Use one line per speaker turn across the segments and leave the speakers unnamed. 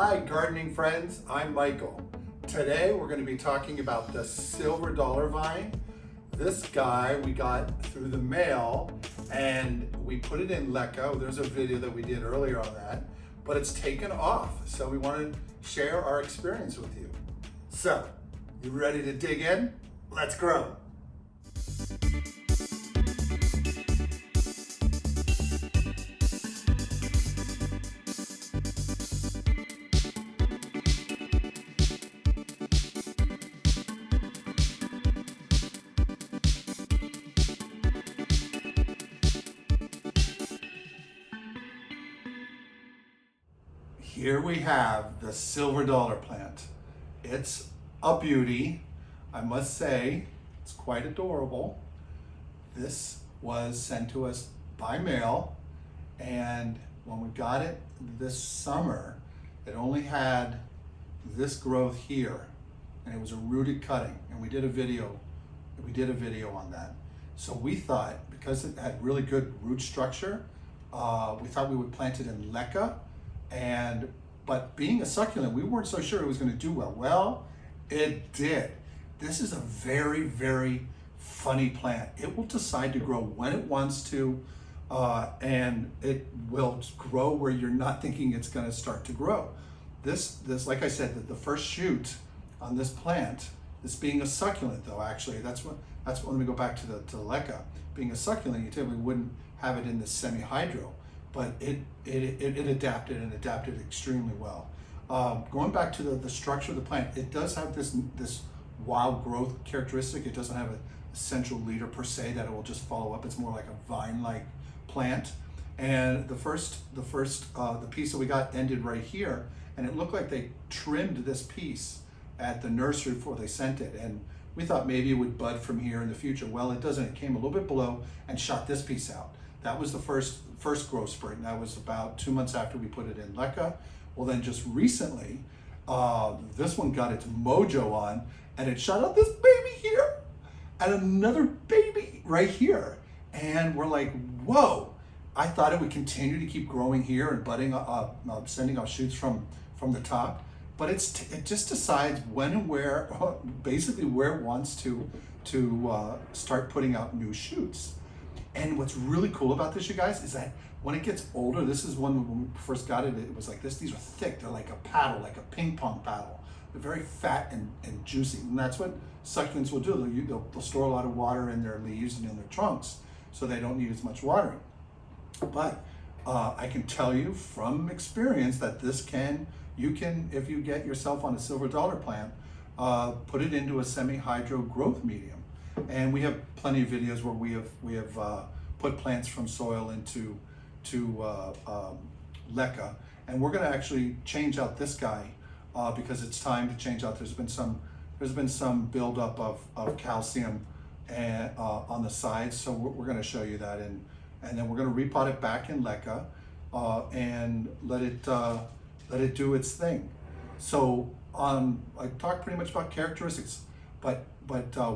Hi gardening friends, I'm Michael. Today we're going to be talking about the silver dollar vine. This guy we got through the mail and we put it in Leca. There's a video that we did earlier on that, but it's taken off. So we want to share our experience with you. So, you ready to dig in? Let's grow. Here we have the silver dollar plant. It's a beauty, I must say. It's quite adorable. This was sent to us by mail, and when we got it this summer, it only had this growth here, and it was a rooted cutting, and we did a video on that. So we thought, because it had really good root structure, we thought we would plant it in Leca. But being a succulent, we weren't so sure it was going to do well. Well, it did. This is a very, very funny plant. It will decide to grow when it wants to, and it will grow where you're not thinking it's going to start to grow. This, like I said, the first shoot on this plant, this being a succulent though, actually, that's what, let me go back to the Leca. Being a succulent, you typically wouldn't have it in the semi-hydro. But it adapted and adapted extremely well. Going back to the structure of the plant, it does have this wild growth characteristic. It doesn't have a central leader per se that it will just follow up. It's more like a vine-like plant. And the piece that we got ended right here, and it looked like they trimmed this piece at the nursery before they sent it. And we thought maybe it would bud from here in the future. Well, it doesn't. It came a little bit below and shot this piece out. That was the first growth spurt, and that was about 2 months after we put it in Leca. Well, then just recently, this one got its mojo on, and it shot out this baby here, and another baby right here. And we're like, whoa. I thought it would continue to keep growing here and budding, sending out shoots from the top, but it just decides when and where, basically where it wants to start putting out new shoots. And what's really cool about this, you guys, is that when it gets older, this is when we first got it, it was like this. These are thick. They're like a paddle, like a ping pong paddle. They're very fat and juicy. And that's what succulents will do. They'll store a lot of water in their leaves and in their trunks, so they don't need as much watering. But I can tell you from experience that you can, if you get yourself on a silver dollar plant, put it into a semi-hydro growth medium. And we have plenty of videos where we have put plants from soil into Leca, and we're going to actually change out this guy because it's time to change out. There's been some buildup of calcium on the sides, so we're going to show you that, and then we're going to repot it back in Leca and let it do its thing. So I talked pretty much about characteristics. But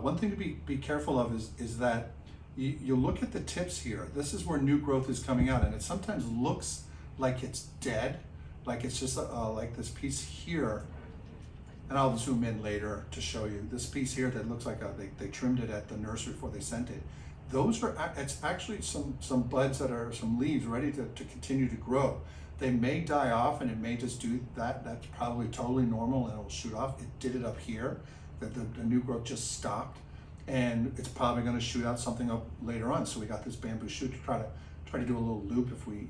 one thing to be careful of is that you look at the tips here. This is where new growth is coming out, and it sometimes looks like it's dead, like it's just like this piece here. And I'll zoom in later to show you this piece here that looks like they trimmed it at the nursery before they sent it. It's actually some buds that are some leaves ready to continue to grow. They may die off, and it may just do that. That's probably totally normal, and it will shoot off. It did it up here. The new growth just stopped, and it's probably going to shoot out something up later on. So we got this bamboo shoot to try to do a little loop if we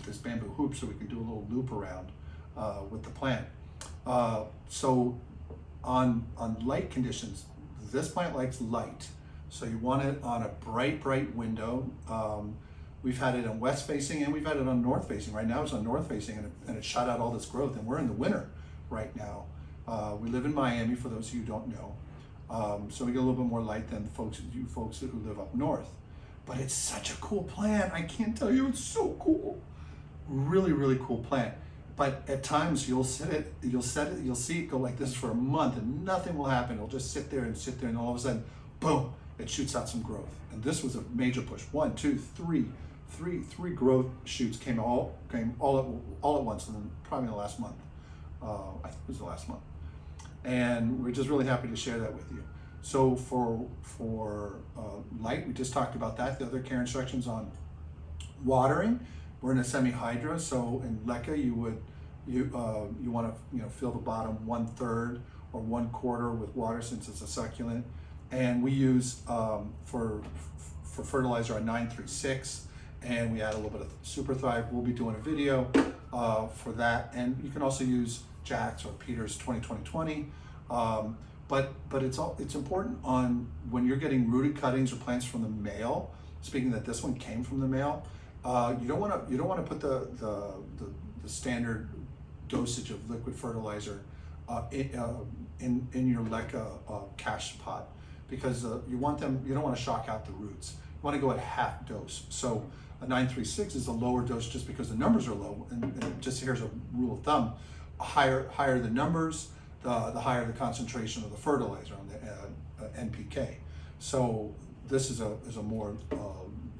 this bamboo hoop, so we can do a little loop around with the plant. So on light conditions, this plant likes light, so you want it on a bright window. We've had it on west facing and we've had it on north facing. Right now it's on north facing, and it shot out all this growth, and we're in the winter right now. We live in Miami, for those of you who don't know. So we get a little bit more light than you folks who live up north. But it's such a cool plant. I can't tell you, it's so cool. Really, really cool plant. But at times you'll see it go like this for a month and nothing will happen. It'll just sit there, and all of a sudden, boom, it shoots out some growth. And this was a major push. 1, 2, 3, three growth shoots came all at once, and probably in the last month. I think it was the last month, and we're just really happy to share that with you. So for light, we just talked about that. The other care instructions on watering, we're in a semi-hydro. So in Leca, you want to fill the bottom 1/3 or 1/4 with water, since it's a succulent. And we use for fertilizer a 936, and we add a little bit of Super Thrive. We'll be doing a video for that, and you can also use Jack's or Peter's 20-20-20. But it's important on when you're getting rooted cuttings or plants from the male. Speaking that this one came from the male, you don't want to put the standard dosage of liquid fertilizer in your Leca cache pot, because you don't want to shock out the roots. You want to go at half dose. So a 936 is a lower dose just because the numbers are low, and just here's a rule of thumb: higher the numbers, the higher the concentration of the fertilizer on the NPK. So this is a more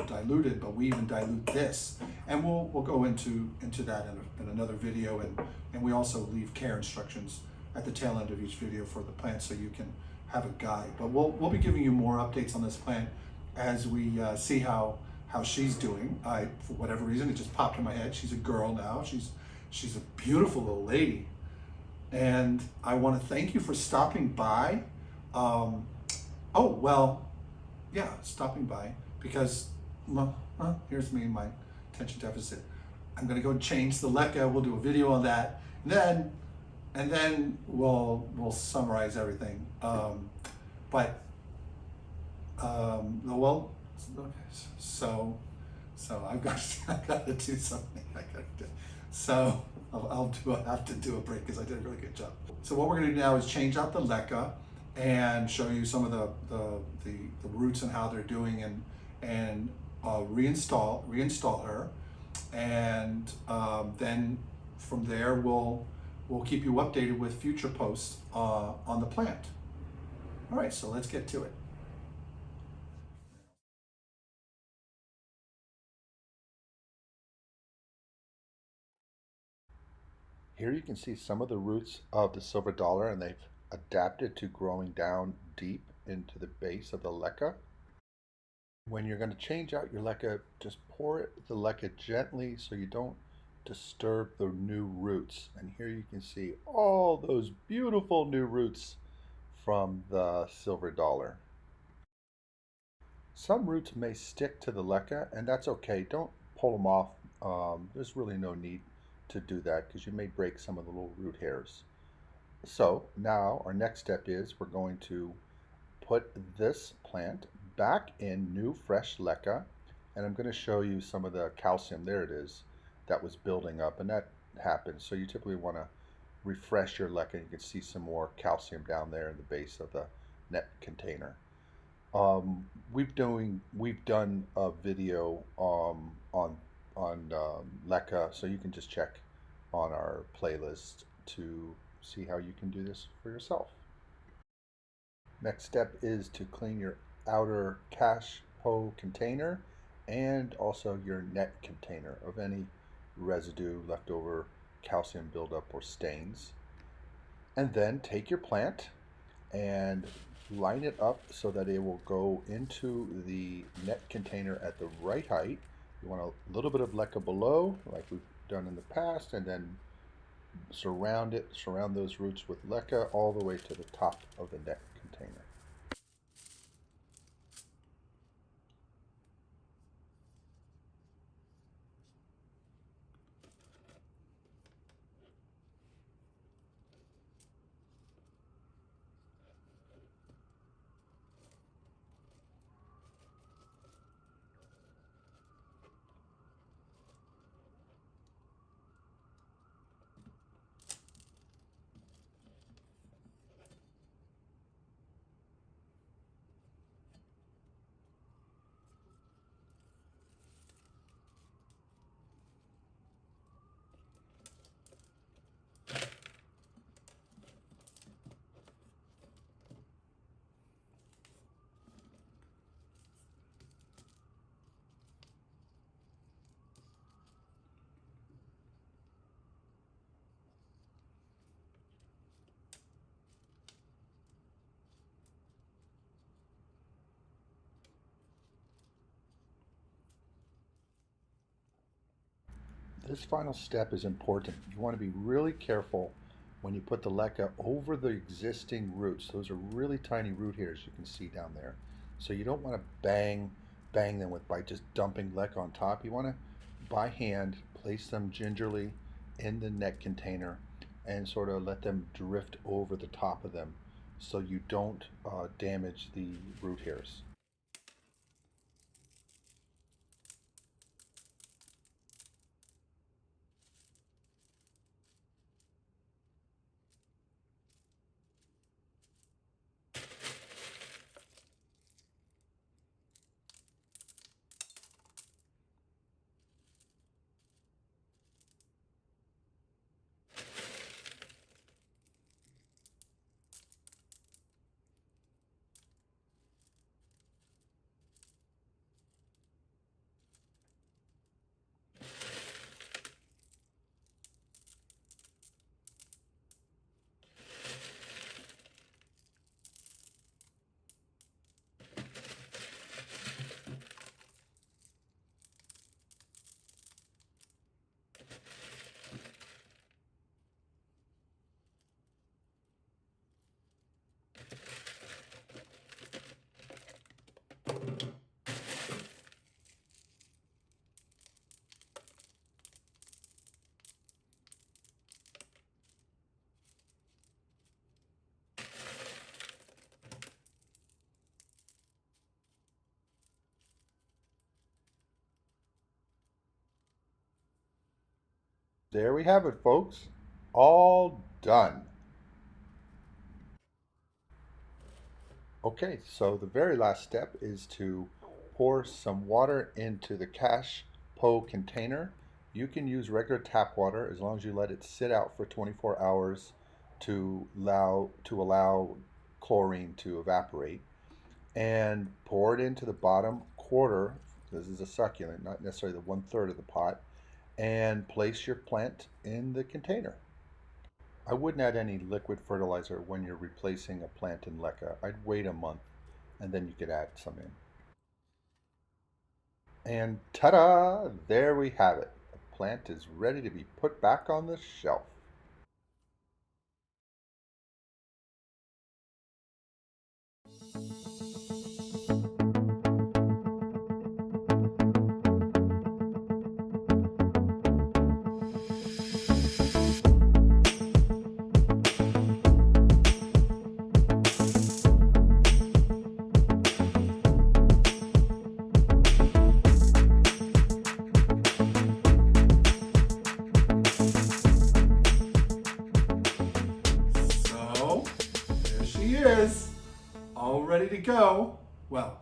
diluted, but we even dilute this, and we'll go into that in another video, and we also leave care instructions at the tail end of each video for the plant, so you can have a guide. But we'll be giving you more updates on this plant as we see how she's doing. For whatever reason, it just popped in my head. She's a girl now. She's a beautiful little lady, and I want to thank you for stopping by. Stopping by, because here's me and my attention deficit. I'm going to go change the Leca. We'll do a video on that, and then we'll summarize everything. So I've got to do something. So I'll have to do a break, because I did a really good job. So what we're going to do now is change out the Leca and show you some of the roots and how they're doing, and reinstall her, and then from there we'll keep you updated with future posts on the plant. All right, so let's get to it.
Here you can see some of the roots of the silver dollar, and they've adapted to growing down deep into the base of the Leca. When you're going to change out your Leca, just pour the Leca gently so you don't disturb the new roots. And here you can see all those beautiful new roots from the silver dollar. Some roots may stick to the Leca, and that's okay. Don't pull them off. There's really no need to do that, because you may break some of the little root hairs. So now our next step is we're going to put this plant back in new fresh Leca, and I'm going to show you some of the calcium, there it is, that was building up, and that happens. So you typically want to refresh your Leca. You can see some more calcium down there in the base of the net container. We've done a video on Leca, so you can just check on our playlist to see how you can do this for yourself. Next step is to clean your outer cache pot container and also your net container of any residue, leftover calcium buildup, or stains. And then take your plant and line it up so that it will go into the net container at the right height. You want a little bit of Leca below, like we've done in the past, and then surround those roots with Leca all the way to the top of the net container. This final step is important. You want to be really careful when you put the leca over the existing roots. Those are really tiny root hairs you can see down there. So you don't want to bang them by just dumping leca on top. You want to, by hand, place them gingerly in the net container and sort of let them drift over the top of them so you don't damage the root hairs. There we have it, folks. All done. Okay, so the very last step is to pour some water into the cache po container. You can use regular tap water as long as you let it sit out for 24 hours to allow chlorine to evaporate, and pour it into the bottom quarter. This is a succulent, not necessarily the 1/3 of the pot, and place your plant in the container. I wouldn't add any liquid fertilizer when you're replacing a plant in leca. I'd wait a month and then you could add some in. And ta-da! There we have it. The plant is ready to be put back on the shelf.
So, there she is, all ready to go. Well,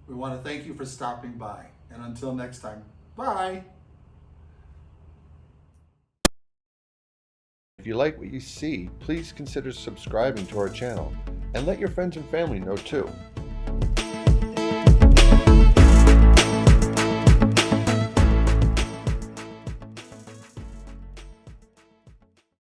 we want to thank you for stopping by. And until next time, bye.
If you like what you see, please consider subscribing to our channel and let your friends and family know too.